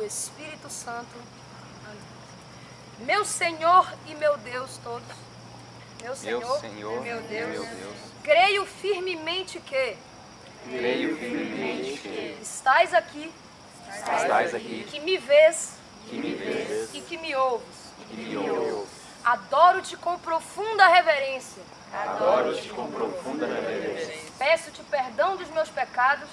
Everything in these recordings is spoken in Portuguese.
do Espírito Santo. Amém. Meu Senhor e meu Deus todos. Meu Senhor e meu Deus. Creio firmemente que estás aqui, que me vês e que me ouves. Adoro-te com profunda reverência. Peço-te perdão dos meus pecados.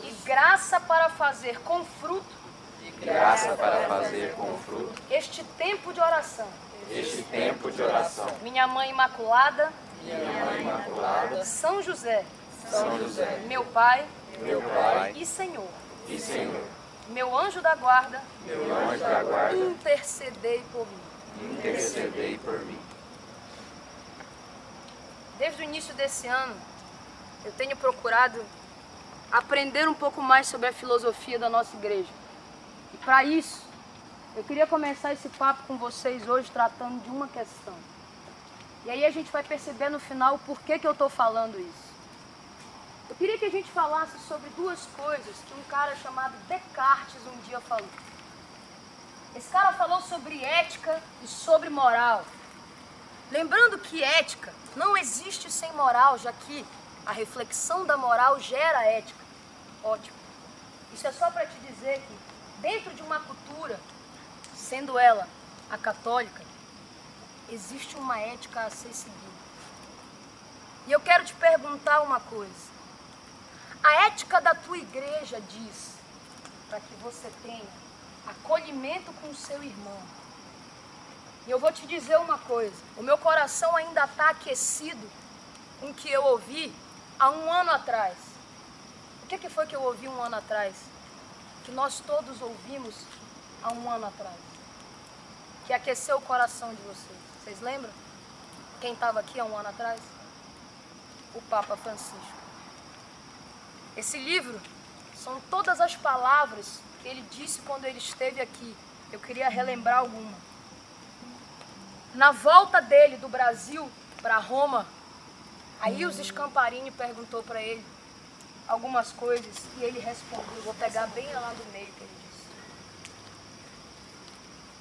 E graça para fazer com fruto. Este tempo de oração. Minha Mãe Imaculada. São José. Meu Pai. E Senhor. Meu anjo da guarda. Intercedei por mim. Desde o início desse ano, eu tenho procurado aprender um pouco mais sobre a filosofia da nossa igreja. E para isso, eu queria começar esse papo com vocês hoje tratando de uma questão. E aí a gente vai perceber no final o porquê que eu estou falando isso. Eu queria que a gente falasse sobre duas coisas que um cara chamado Descartes um dia falou. Esse cara falou sobre ética e sobre moral. Lembrando que ética não existe sem moral, já que a reflexão da moral gera ética. Ótimo. Isso é só para te dizer que dentro de uma cultura, sendo ela a católica, existe uma ética a ser seguida. E eu quero te perguntar uma coisa. A ética da tua igreja diz para que você tenha acolhimento com o seu irmão. E eu vou te dizer uma coisa. O meu coração ainda está aquecido com o que eu ouvi há um ano atrás. O que foi que eu ouvi um ano atrás? Que nós todos ouvimos há um ano atrás. Que aqueceu o coração de vocês. Vocês lembram? Quem estava aqui há um ano atrás? O Papa Francisco. Esse livro são todas as palavras que ele disse quando ele esteve aqui. Eu queria relembrar alguma. Na volta dele do Brasil para Roma, aí os Scamparini perguntou para ele algumas coisas e ele respondeu. Vou pegar bem lá do meio que ele disse.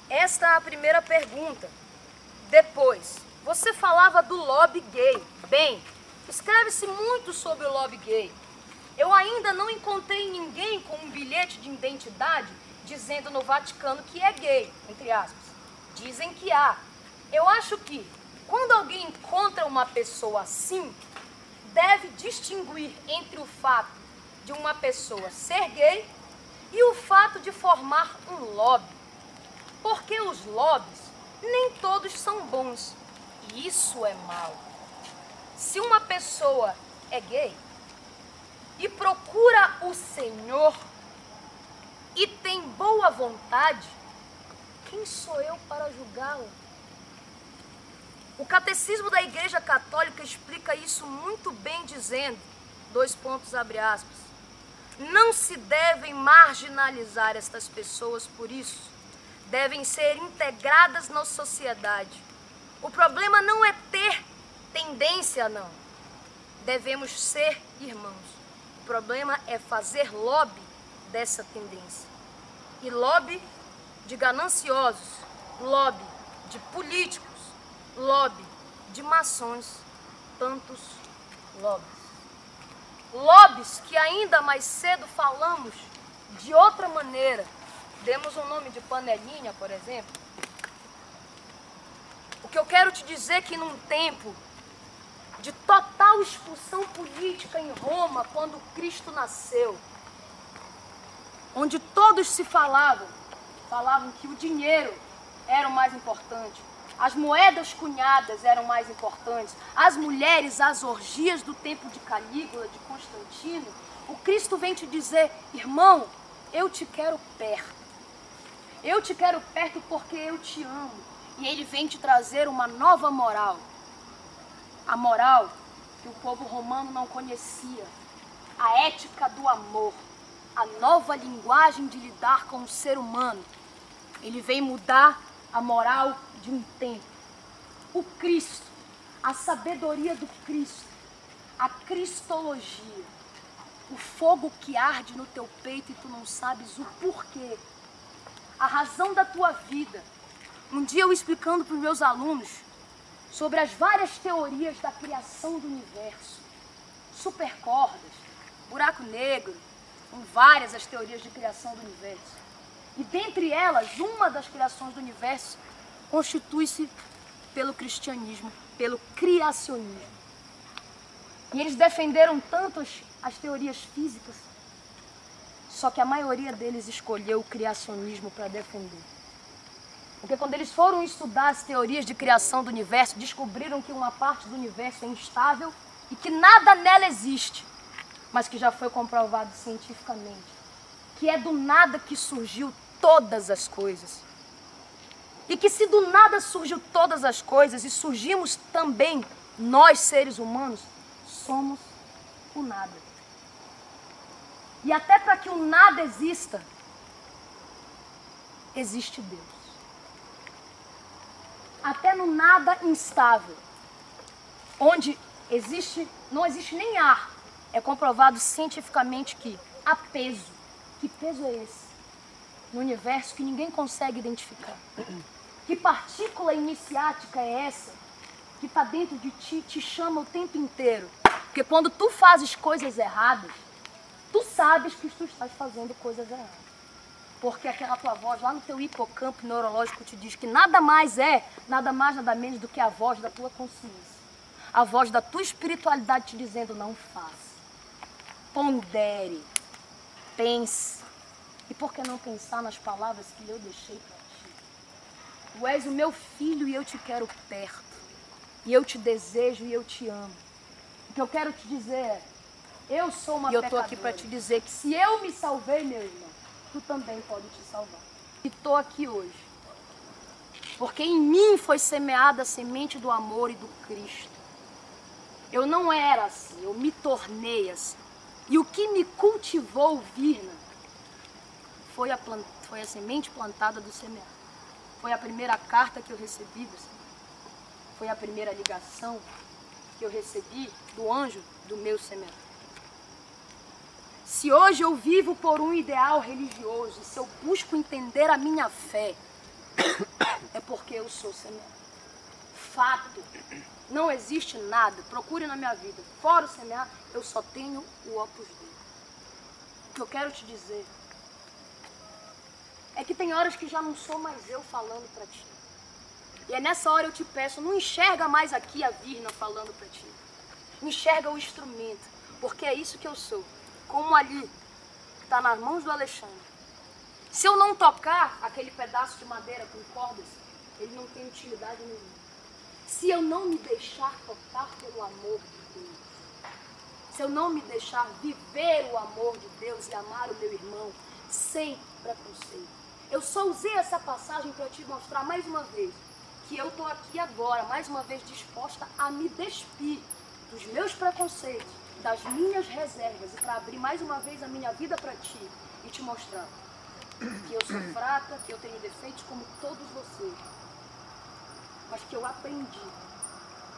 Esta é a primeira pergunta. Depois, você falava do lobby gay. Bem, escreve-se muito sobre o lobby gay. Eu ainda não encontrei ninguém com um bilhete de identidade dizendo no Vaticano que é gay, entre aspas. Dizem que há. Eu acho que, quando alguém encontra uma pessoa assim, deve distinguir entre o fato de uma pessoa ser gay e o fato de formar um lobby. Porque os lobbies, nem todos são bons. E isso é mal. Se uma pessoa é gay e procura o Senhor e tem boa vontade, quem sou eu para julgá-la? O Catecismo da Igreja Católica explica isso muito bem dizendo, abre aspas, não se devem marginalizar estas pessoas por isso, devem ser integradas na sociedade. O problema não é ter tendência, não. Devemos ser irmãos. O problema é fazer lobby dessa tendência. E lobby de gananciosos, lobby de políticos, lobby de maçons, tantos lobbies. Lobbies que ainda mais cedo falamos de outra maneira. Demos o nome de panelinha, por exemplo. O que eu quero te dizer é que num tempo de total expulsão política em Roma, quando Cristo nasceu, onde todos se falavam que o dinheiro era o mais importante, as moedas cunhadas eram mais importantes, as mulheres, as orgias do tempo de Calígula, de Constantino, o Cristo vem te dizer, irmão, eu te quero perto. Eu te quero perto porque eu te amo. E ele vem te trazer uma nova moral. A moral que o povo romano não conhecia. A ética do amor. A nova linguagem de lidar com o ser humano. Ele vem mudar a moral de um tempo. O Cristo, a sabedoria do Cristo, a cristologia. o fogo que arde no teu peito e tu não sabes o porquê, a razão da tua vida. Um dia eu explicando para os meus alunos sobre as várias teorias da criação do universo, supercordas, buraco negro, são várias as teorias de criação do universo. E dentre elas, uma das criações do universo constitui-se pelo cristianismo, pelo criacionismo. E eles defenderam tanto as teorias físicas, só que a maioria deles escolheu o criacionismo para defender. Porque quando eles foram estudar as teorias de criação do universo, descobriram que uma parte do universo é instável e que nada nela existe, mas que já foi comprovado cientificamente, que é do nada que surgiu todas as coisas. E que se do nada surgiu todas as coisas e surgimos também, nós seres humanos, somos o nada. E até para que o nada exista, existe Deus. Até no nada instável, onde não existe nem ar, é comprovado cientificamente que há peso. Que peso é esse? No universo que ninguém consegue identificar. Que partícula iniciática é essa que está dentro de ti, te chama o tempo inteiro? Porque quando tu fazes coisas erradas, tu sabes que tu estás fazendo coisas erradas. Porque aquela tua voz lá no teu hipocampo neurológico te diz que nada mais, nada menos do que a voz da tua consciência. A voz da tua espiritualidade te dizendo, não faça. Pondere, pense. E por que não pensar nas palavras que eu deixei para ti? Tu és o meu filho e eu te quero perto. E eu te desejo e eu te amo. O que eu quero te dizer é, eu sou uma pecadora. E eu estou aqui para te dizer que se eu me salvei, meu irmão, tu também pode te salvar. E estou aqui hoje, porque em mim foi semeada a semente do amor e do Cristo. Eu não era assim, eu me tornei assim. E o que me cultivou, Virna, foi a semente plantada do semear. Foi a primeira carta que eu recebi do Senhor. Foi a primeira ligação que eu recebi do anjo do meu semear. Se hoje eu vivo por um ideal religioso, se eu busco entender a minha fé, é porque eu sou semear. Fato. Não existe nada, procure na minha vida, fora o semear, eu só tenho o Opus Dei. O que eu quero te dizer é que tem horas que já não sou mais eu falando para ti. E é nessa hora eu te peço, não enxerga mais aqui a Virna falando para ti. Enxerga o instrumento, porque é isso que eu sou. Como ali, que está nas mãos do Alexandre. Se eu não tocar aquele pedaço de madeira com cordas, ele não tem utilidade nenhuma. Se eu não me deixar tocar pelo amor de Deus, se eu não me deixar viver o amor de Deus e amar o meu irmão sem preconceito. Eu só usei essa passagem para te mostrar mais uma vez que eu estou aqui agora, mais uma vez disposta a me despir dos meus preconceitos, das minhas reservas e para abrir mais uma vez a minha vida para ti e te mostrar que eu sou fraca, que eu tenho defeitos como todos vocês, mas que eu aprendi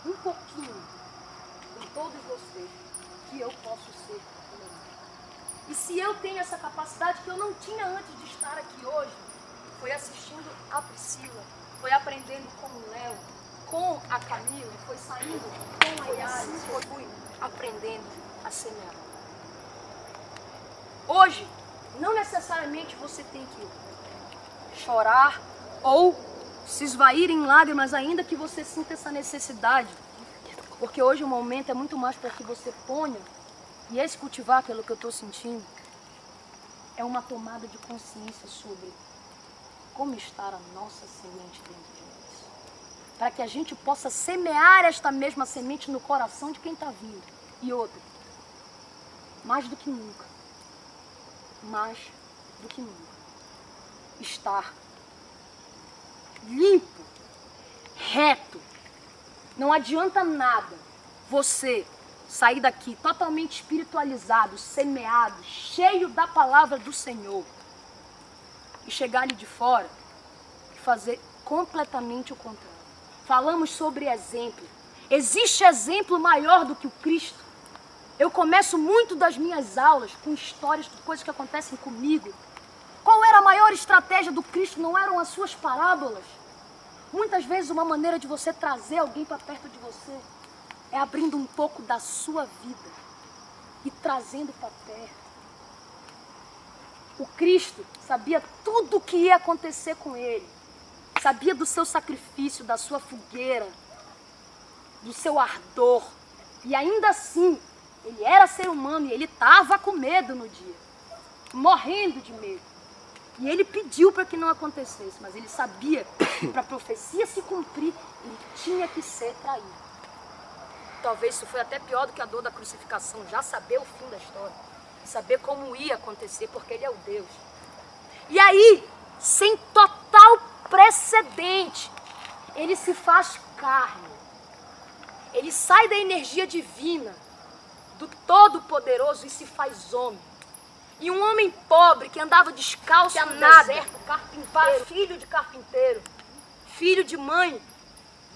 um pouquinho com todos vocês que eu posso ser melhor. E se eu tenho essa capacidade que eu não tinha antes de estar aqui hoje, foi assistindo a Priscila, foi aprendendo com o Léo, com a Camila, foi saindo com a Yara, foi fui aprendendo a semear. Hoje, não necessariamente você tem que chorar ou se esvair em lágrimas, ainda que você sinta essa necessidade. Porque hoje o momento é muito mais para que você ponha, e esse cultivar, pelo que eu estou sentindo, é uma tomada de consciência sobre como está a nossa semente dentro de nós. Para que a gente possa semear esta mesma semente no coração de quem está vindo. E outra, mais do que nunca, estar limpo, reto. Não adianta nada você sair daqui totalmente espiritualizado, semeado, cheio da palavra do Senhor e chegar ali de fora e fazer completamente o contrário. Falamos sobre exemplo. Existe exemplo maior do que o Cristo? Eu começo muito das minhas aulas com histórias de coisas que acontecem comigo. Qual era a maior estratégia do Cristo? Não eram as suas parábolas? Muitas vezes uma maneira de você trazer alguém para perto de você é abrindo um pouco da sua vida e trazendo para perto. O Cristo sabia tudo o que ia acontecer com ele. Sabia do seu sacrifício, da sua fogueira, do seu ardor. E ainda assim, ele era ser humano e ele estava com medo no dia. Morrendo de medo. E ele pediu para que não acontecesse, mas ele sabia que para a profecia se cumprir, ele tinha que ser traído. Talvez isso foi até pior do que a dor da crucificação, já saber o fim da história, saber como ia acontecer, porque ele é o Deus. E aí, sem total precedente, ele se faz carne. Ele sai da energia divina, do Todo-Poderoso e se faz homem. E um homem pobre que andava descalço no deserto, carpinteiro, filho de carpinteiro, filho de mãe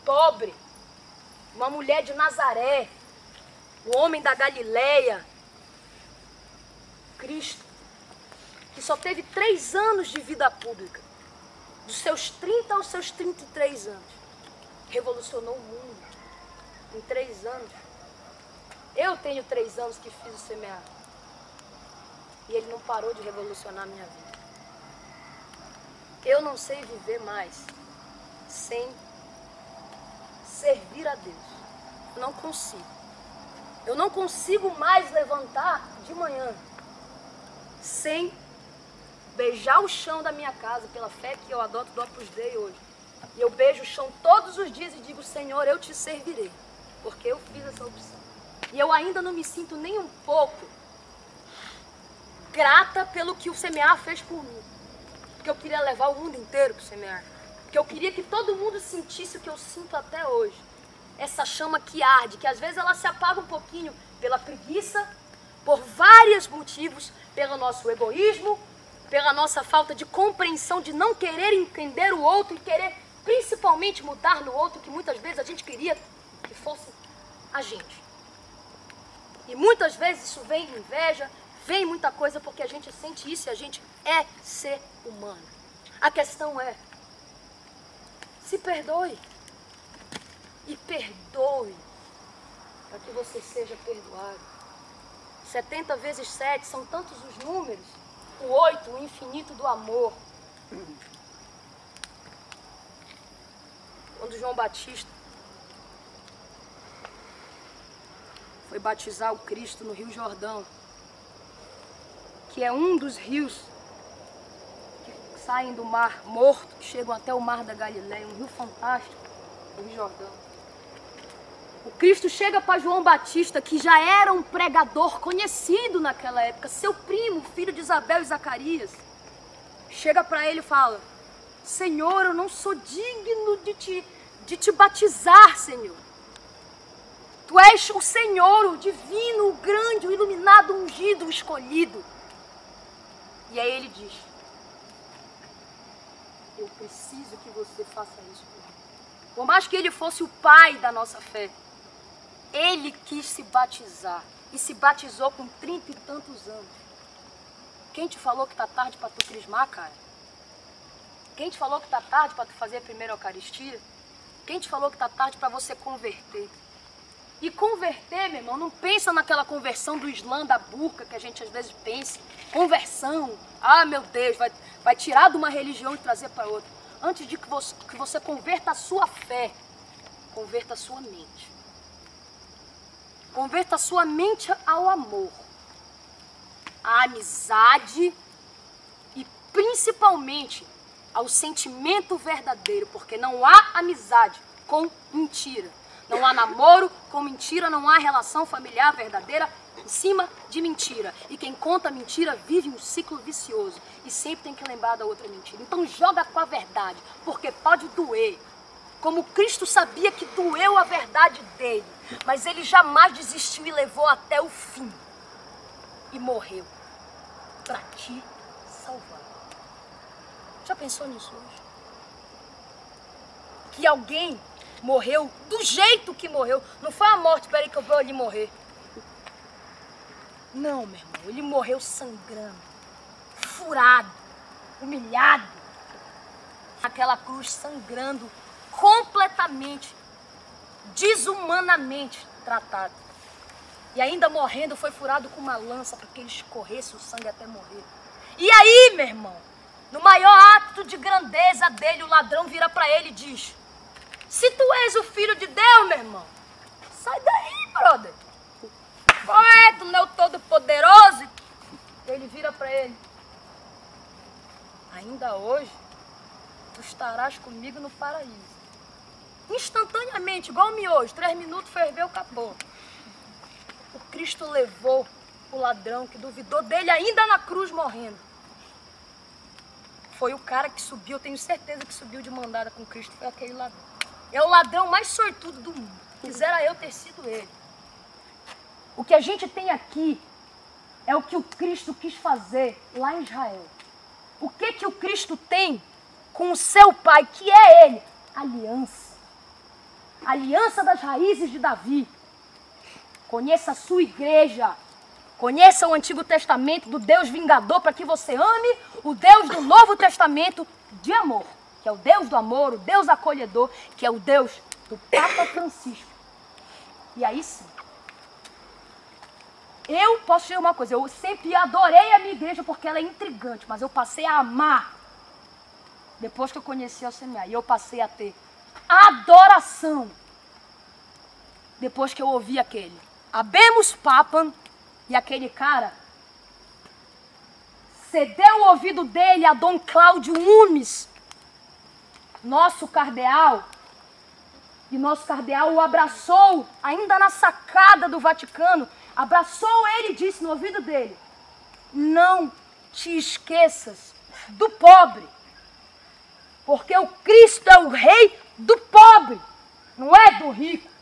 pobre, uma mulher de Nazaré, o homem da Galileia, Cristo, que só teve 3 anos de vida pública, dos seus 30 aos seus 33 anos, revolucionou o mundo em 3 anos. Eu tenho 3 anos que fiz o semear. E ele não parou de revolucionar a minha vida. Eu não sei viver mais sem servir a Deus. Eu não consigo. Eu não consigo mais levantar de manhã sem beijar o chão da minha casa, pela fé que eu adoto do Opus Dei hoje. E eu beijo o chão todos os dias e digo, Senhor, eu te servirei, porque eu fiz essa opção. E eu ainda não me sinto nem um pouco grata pelo que o semear fez por mim. Porque eu queria levar o mundo inteiro para o semear. Porque eu queria que todo mundo sentisse o que eu sinto até hoje. Essa chama que arde, que às vezes ela se apaga um pouquinho pela preguiça, por vários motivos, pelo nosso egoísmo, pela nossa falta de compreensão, de não querer entender o outro e querer principalmente mudar no outro, que muitas vezes a gente queria que fosse a gente. E muitas vezes isso vem de inveja, vem muita coisa porque a gente sente isso e a gente é ser humano. A questão é, se perdoe. E perdoe para que você seja perdoado. 70 vezes 7 são tantos os números. O 8, o infinito do amor. Quando João Batista foi batizar o Cristo no Rio Jordão, que é um dos rios que saem do Mar Morto, que chegam até o Mar da Galileia, um rio fantástico, o Rio Jordão. O Cristo chega para João Batista, que já era um pregador conhecido naquela época, seu primo, filho de Isabel e Zacarias. Chega para ele e fala, Senhor, eu não sou digno de te batizar, Senhor. Tu és o Senhor, o divino, o grande, o iluminado, o ungido, o escolhido. E aí ele diz, eu preciso que você faça isso por mim. Por mais que ele fosse o pai da nossa fé, ele quis se batizar e se batizou com 30 e tantos anos. Quem te falou que tá tarde para tu crismar, cara? Quem te falou que tá tarde para tu fazer a primeira Eucaristia? Quem te falou que tá tarde para você converter? E converter, meu irmão, não pensa naquela conversão do Islã, da burca, que a gente às vezes pensa. Conversão, ah meu Deus, vai tirar de uma religião e trazer para outra. Antes de que você converta a sua fé, converta a sua mente. Converta a sua mente ao amor, à amizade e principalmente ao sentimento verdadeiro, porque não há amizade com mentira. Não há namoro com mentira, não há relação familiar verdadeira em cima de mentira. E quem conta mentira vive um ciclo vicioso e sempre tem que lembrar da outra mentira. Então joga com a verdade, porque pode doer. Como Cristo sabia que doeu a verdade dele, mas ele jamais desistiu e levou até o fim. E morreu para te salvar. Já pensou nisso hoje? Que alguém morreu do jeito que morreu. Não foi a morte, peraí que eu vou ali morrer. Não, meu irmão, ele morreu sangrando, furado, humilhado, naquela cruz sangrando, completamente, desumanamente tratado. E ainda morrendo foi furado com uma lança para que ele escorresse o sangue até morrer. E aí, meu irmão, no maior ato de grandeza dele, o ladrão vira para ele e diz: se tu és o filho de Deus, meu irmão, sai daí, brother. Qual é? Tu não é o Todo-Poderoso? Ele vira para ele: ainda hoje, tu estarás comigo no paraíso. Instantaneamente, igual o miojo, 3 minutos, ferveu, acabou. O Cristo levou o ladrão que duvidou dele ainda na cruz morrendo. Foi o cara que subiu, eu tenho certeza que subiu de mandada com Cristo, foi aquele ladrão. É o ladrão mais sortudo do mundo. Quisera eu ter sido ele. O que a gente tem aqui é o que o Cristo quis fazer lá em Israel. O que o Cristo tem com o seu pai, que é ele? Aliança. Aliança das raízes de Davi. Conheça a sua igreja. Conheça o Antigo Testamento do Deus vingador para que você ame o Deus do Novo Testamento de amor. Que é o Deus do amor, o Deus acolhedor, que é o Deus do Papa Francisco. E aí sim. Eu posso dizer uma coisa, eu sempre adorei a minha igreja porque ela é intrigante, mas eu passei a amar depois que eu conheci a CMA. E eu passei a ter adoração depois que eu ouvi aquele Habemus Papam, e aquele cara cedeu o ouvido dele a Dom Cláudio Umes, nosso cardeal, e nosso cardeal o abraçou, ainda na sacada do Vaticano, abraçou ele e disse no ouvido dele: não te esqueças do pobre, porque o Cristo é o rei do pobre, não é do rico.